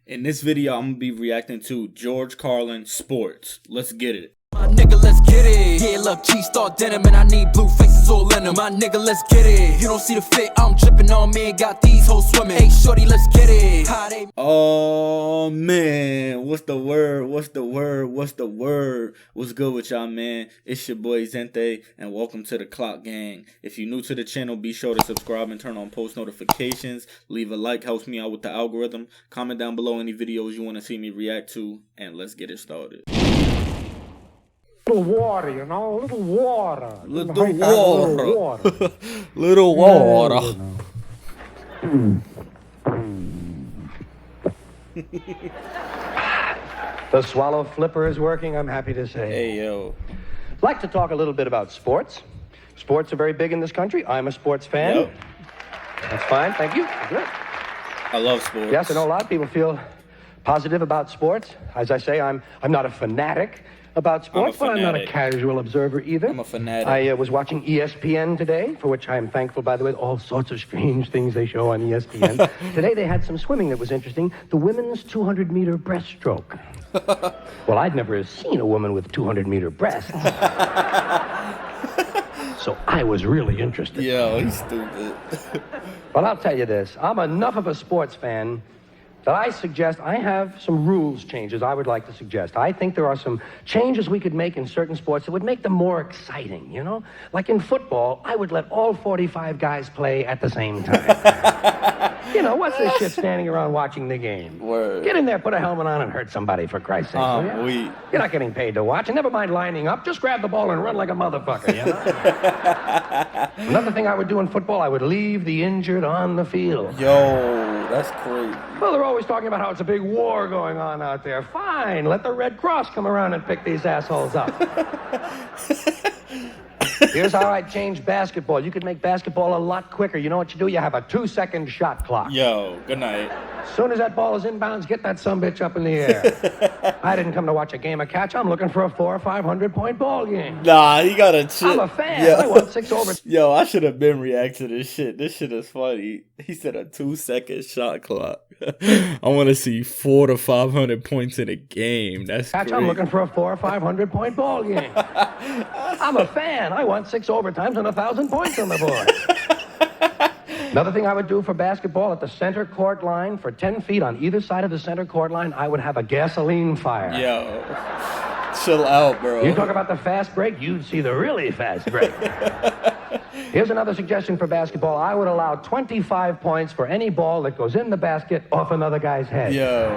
In this video, I'm going to be reacting to George Carlin Sports. Let's get it. My nigga, let's get it. Yeah, love cheese, star denim, and I need blue faces all in them. My nigga, let's get it. You don't see the fit, I'm dripping on me and got these hoes swimming. Hey, shorty, let's get it. Oh, man. What's the word? What's good with y'all, man? It's your boy Zente, and welcome to the Clock Gang. If you're new to the channel, be sure to subscribe and turn on post notifications. Leave a like, helps me out with the algorithm. Comment down below any videos you want to see me react to, and let's get it started. Little water, you know, little water. Little water. Little water. The swallow flipper is working, I'm happy to say. Hey, yo. I'd like to talk a little bit about sports. Sports are very big in this country. I'm a sports fan. Yep. That's fine, thank you. Good. I love sports. Yes, I know a lot of people feel positive about sports. As I say, I'm not a fanatic about sports, but I'm not a casual observer either. I'm a fanatic. I was watching ESPN today, for which I am thankful, by the way. All sorts of strange things they show on ESPN. Today they had some swimming that was interesting. The women's 200-meter breaststroke. Well, I'd never seen a woman with 200-meter breasts. So I was really interested. Yo, he's stupid. Well, I'll tell you this. I'm enough of a sports fan that I suggest I have some rules changes I would like to suggest. I think there are some changes we could make in certain sports that would make them more exciting, you know? Like in football, I would let all 45 guys play at the same time. You know, what's this shit standing around watching the game? Word. Get in there, put a helmet on, and hurt somebody, for Christ's sake. will you? You're not getting paid to watch, and never mind lining up. Just grab the ball and run like a motherfucker, you know? Another thing I would do in football, I would leave the injured on the field. Yo, that's crazy. Well, they're always talking about how it's a big war going on out there. Fine, let the Red Cross come around and pick these assholes up. Here's how I'd change basketball. You could make basketball a lot quicker. You know what you do? You have a 2-second shot clock. Yo, good night. As soon as that ball is inbounds, get that sumbitch up in the air. I didn't come to watch a game of catch. I'm looking for a 400 or 500 point ball game. Nah, you gotta chill. I'm a fan. Yo. I want 6 over. Yo, I should have been reacting to this shit. This shit is funny. He said a 2-second shot clock. I want to see 400 to 500 points in a game. That's catch. Crazy. I'm looking for a 400 or 500 point ball game. I'm a fan. I want 6 overtimes and 1,000 points on the board. Another thing I would do for basketball, at the center court line, for 10 feet on either side of the center court line, I would have a gasoline fire. Yo, chill out, bro. You talk about the fast break, you'd see the really fast break. Here's another suggestion for basketball. I would allow 25 points for any ball that goes in the basket off another guy's head. Yo.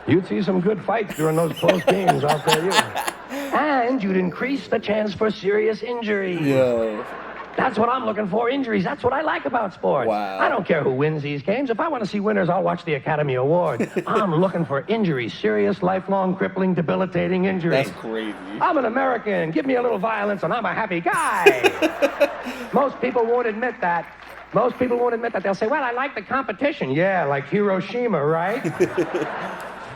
You'd see some good fights during those close games, I'll tell you. And you'd increase the chance for serious injury. Yo. That's what I'm looking for, injuries. That's what I like about sports. Wow. I don't care who wins these games. If I want to see winners, I'll watch the Academy Award. I'm looking for injuries, serious, lifelong, crippling, debilitating injuries. That's crazy. I'm an American. Give me a little violence and I'm a happy guy. Most people won't admit that. Most people won't admit that. They'll say, well, I like the competition. Yeah, like Hiroshima, right?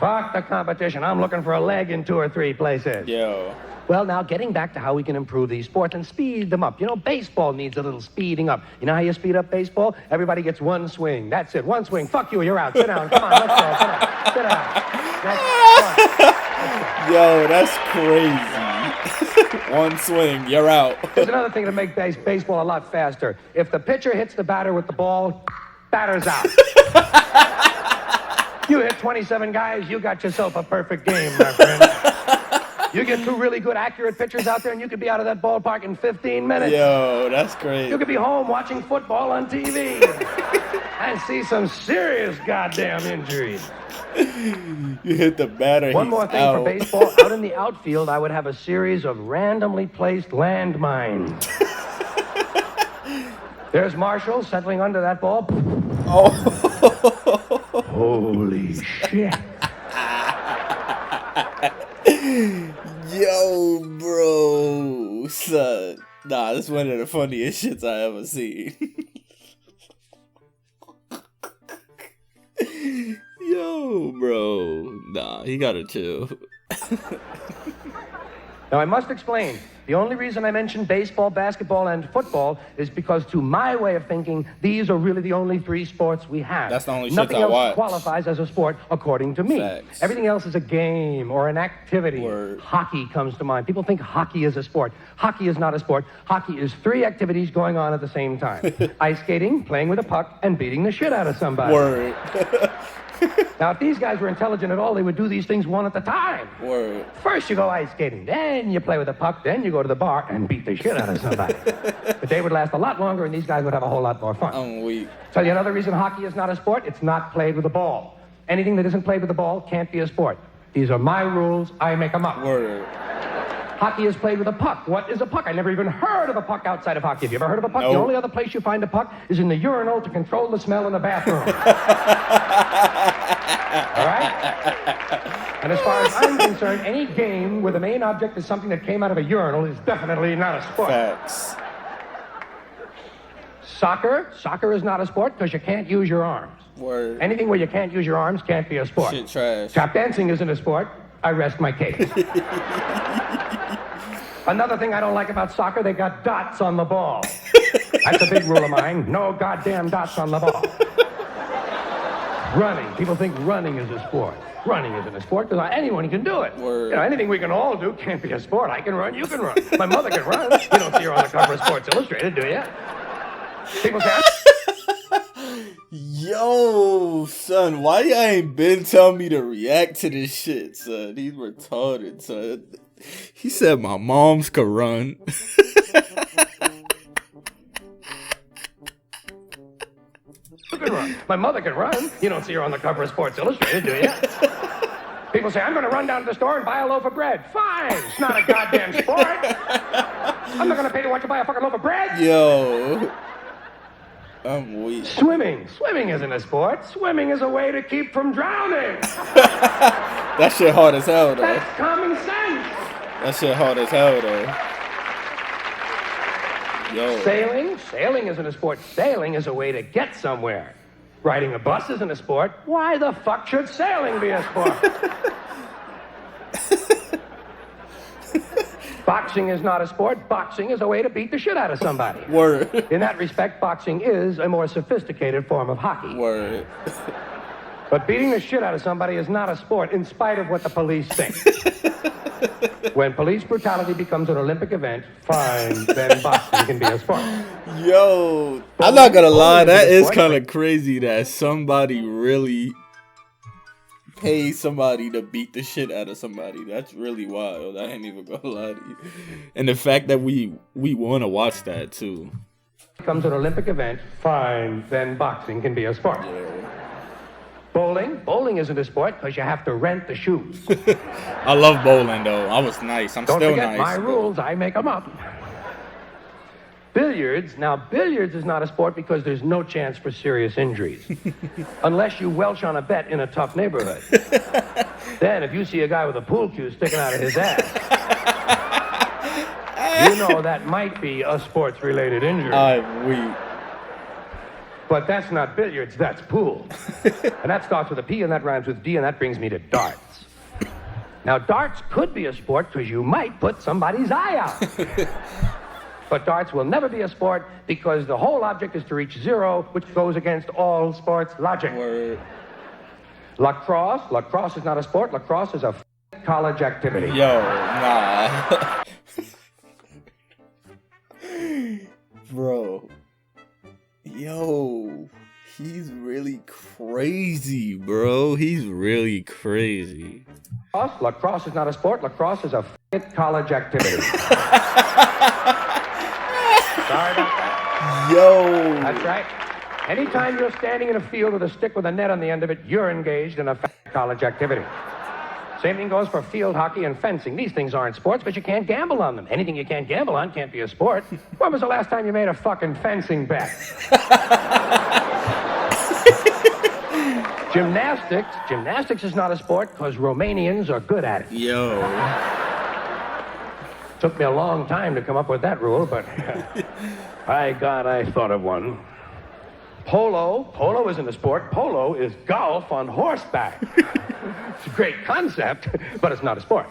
Fuck the competition. I'm looking for a leg in 2 or 3 places. Yo. Well, now, getting back to how we can improve these sports and speed them up. You know, baseball needs a little speeding up. You know how you speed up baseball? Everybody gets 1 swing. That's it. 1 swing. Fuck you. You're out. Sit down. Come on. Let's go. Sit down. Yo, that's crazy. 1 swing. You're out. There's another thing to make baseball a lot faster. If the pitcher hits the batter with the ball, batter's out. You hit 27 guys, you got yourself a perfect game, my friend. You get 2 really good, accurate pitchers out there, and you could be out of that ballpark in 15 minutes. Yo, that's crazy. You could be home watching football on TV and see some serious goddamn injuries. You hit the batter. One more thing for baseball. Out in the outfield, I would have a series of randomly placed landmines. There's Marshall settling under that ball. Oh. Holy shit. Yo, bro. Son. Nah, this is one of the funniest shits I ever seen. Yo, bro. Nah, he gotta chill. Now, I must explain. The only reason I mention baseball, basketball, and football is because, to my way of thinking, these are really the only three sports we have. That's the only shit Nothing I else watch. qualifies as a sport, according to me. Facts. Everything else is a game or an activity. Word. Hockey comes to mind. People think hockey is a sport. Hockey is not a sport. Hockey is three activities going on at the same time. Ice skating, playing with a puck, and beating the shit out of somebody. Word. Now, if these guys were intelligent at all, they would do these things one at a time. Word. First you go ice skating, then you play with a puck, then you go to the bar and beat the shit out of somebody. The day would last a lot longer, and these guys would have a whole lot more fun. I'm weak. Tell you another reason hockey is not a sport, it's not played with a ball. Anything that isn't played with a ball can't be a sport. These are my rules, I make them up. Word. Hockey is played with a puck. What is a puck? I never even heard of a puck outside of hockey. Have you ever heard of a puck? No. The only other place you find a puck is in the urinal to control the smell in the bathroom. All right? And as far as I'm concerned, any game where the main object is something that came out of a urinal is definitely not a sport. Facts. Soccer is not a sport because you can't use your arms. Word. Anything where you can't use your arms can't be a sport. Shit trash. Tap dancing isn't a sport. I rest my case. Another thing I don't like about soccer, they got dots on the ball. That's a big rule of mine. No goddamn dots on the ball. Running. People think running is a sport. Running isn't a sport because anyone can do it. Word. You know, anything we can all do can't be a sport. I can run, you can run. My mother can run. You don't see her on the cover of Sports Illustrated, do you? People say, Yo, son, why y'all ain't been telling me to react to this shit, son? He's retarded, son. He said my mom's could run. you can run. My mother can run. You don't see her on the cover of Sports Illustrated, do you? People say, I'm going to run down to the store and buy a loaf of bread. Fine. It's not a goddamn sport. I'm not going to pay to watch you buy a fucking loaf of bread. Yo. I'm weak. Swimming. Swimming isn't a sport. Swimming is a way to keep from drowning. That shit hard as hell, though. That's common sense. That shit hard as hell, though. Yo. Sailing. Sailing isn't a sport. Sailing is a way to get somewhere. Riding a bus isn't a sport. Why the fuck should sailing be a sport? Boxing is not a sport. Boxing is a way to beat the shit out of somebody. Word. In that respect, boxing is a more sophisticated form of hockey. Word. But beating the shit out of somebody is not a sport, in spite of what the police think. When police brutality becomes an Olympic event, fine, then boxing can be a sport. Yo, I'm not gonna lie, that is kind of crazy that somebody really pay somebody to beat the shit out of somebody. That's really wild. I ain't even gonna lie to you. And the fact that we want to watch that too. Becomes an Olympic event, fine, then boxing can be a sport. Yeah. Bowling isn't a sport because you have to rent the shoes. I love bowling though. I was nice. I'm Don't still forget nice. my rules, I make them up. Billiards. Now, billiards is not a sport because there's no chance for serious injuries. Unless you welch on a bet in a tough neighborhood. Then, if you see a guy with a pool cue sticking out of his ass, you know that might be a sports-related injury. I'm weak. But that's not billiards, that's pool. And that starts with a P, and that rhymes with D, and that brings me to darts. Now, darts could be a sport because you might put somebody's eye out. But darts will never be a sport because the whole object is to reach zero, which goes against all sports logic. Word. Lacrosse is not a sport. Lacrosse is a college activity. Yo, nah. Bro. Yo. He's really crazy, bro. He's really crazy. Lacrosse is not a sport. Lacrosse is a college activity. Sorry about that. Yo. That's right. Anytime you're standing in a field with a stick with a net on the end of it, you're engaged in a college activity. Same thing goes for field hockey and fencing. These things aren't sports, but you can't gamble on them. Anything you can't gamble on can't be a sport. When was the last time you made a fucking fencing bet? Gymnastics is not a sport because Romanians are good at it. Yo. Took me a long time to come up with that rule, but I thought of one. Polo isn't a sport. Polo is golf on horseback. It's a great concept, but it's not a sport.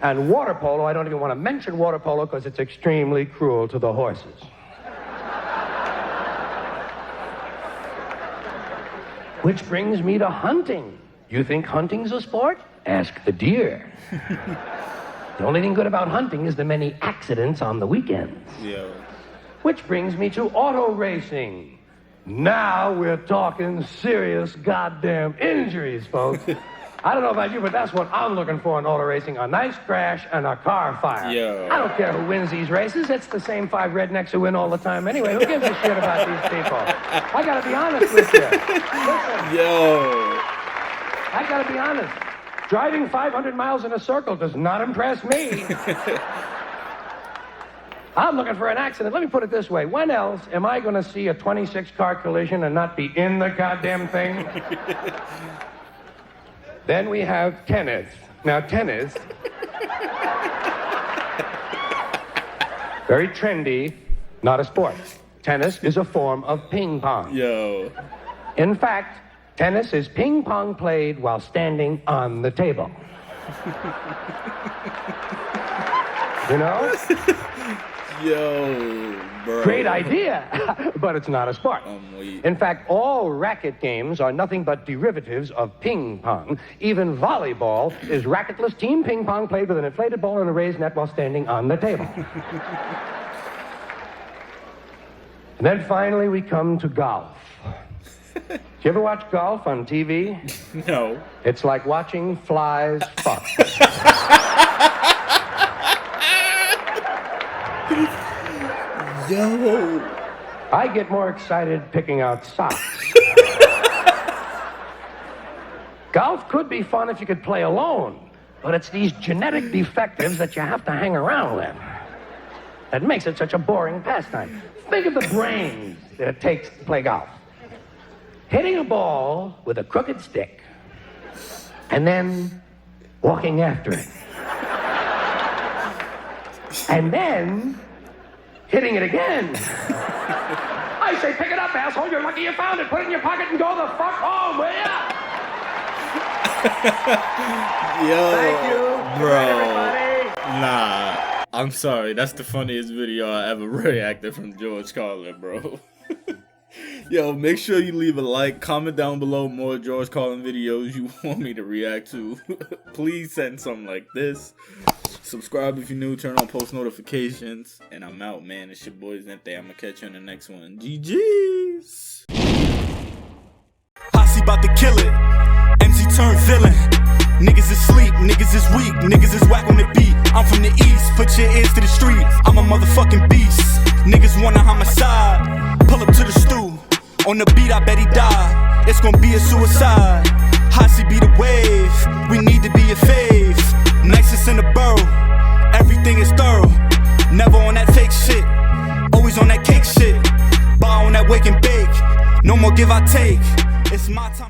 And water polo, I don't even want to mention water polo because it's extremely cruel to the horses. Which brings me to hunting. You think hunting's a sport? Ask the deer. The only thing good about hunting is the many accidents on the weekends. Yeah. Which brings me to auto racing. Now we're talking serious goddamn injuries, folks. I don't know about you, but that's what I'm looking for in auto racing. A nice crash and a car fire. Yo. I don't care who wins these races. It's the same 5 rednecks who win all the time anyway. Who gives a shit about these people? I gotta be honest with you. Listen. Yo. I gotta be honest. Driving 500 miles in a circle does not impress me. I'm looking for an accident. Let me put it this way. When else am I going to see a 26-car collision and not be in the goddamn thing? Then we have tennis. Now, tennis, very trendy, not a sport. Tennis is a form of ping pong. Yo. In fact, tennis is ping pong played while standing on the table. You know? Yo, bro. Great idea, but it's not a sport. In fact, all racket games are nothing but derivatives of ping pong. Even volleyball is racketless team ping pong played with an inflated ball and a raised net while standing on the table. And then finally we come to golf. Do you ever watch golf on TV? No. It's like watching flies fuck. Yo. I get more excited picking out socks. Golf could be fun if you could play alone, but it's these genetic defectives that you have to hang around with that makes it such a boring pastime. Think of the brains that it takes to play golf. Hitting a ball with a crooked stick and then walking after it. And then hitting it again. I say, pick it up, asshole. You're lucky you found it. Put it in your pocket and go the fuck home, will ya? Yo. Thank you. Bro. Good night, everybody. Nah. I'm sorry. That's the funniest video I ever reacted from George Carlin, bro. Yo, make sure you leave a like, comment down below more George Carlin videos you want me to react to. Please send something like this. Subscribe if you're new, turn on post notifications. And I'm out, man. It's your boy Zente. I'm gonna catch you on the next one. GG's. Posse about to kill it. MC turn villain. Niggas is sleep, niggas is weak, niggas is whack on the beat. I'm from the east, put your ears to the street. I'm a motherfucking beast. Niggas want a homicide. Pull up to the stew. On the beat, I bet he die. It's gonna be a suicide. Posse be the wave. We need to be a fave. Nicest in the borough. Everything is thorough. Never on that fake shit. Always on that cake shit. Bar on that wake and bake. No more give I take. It's my time.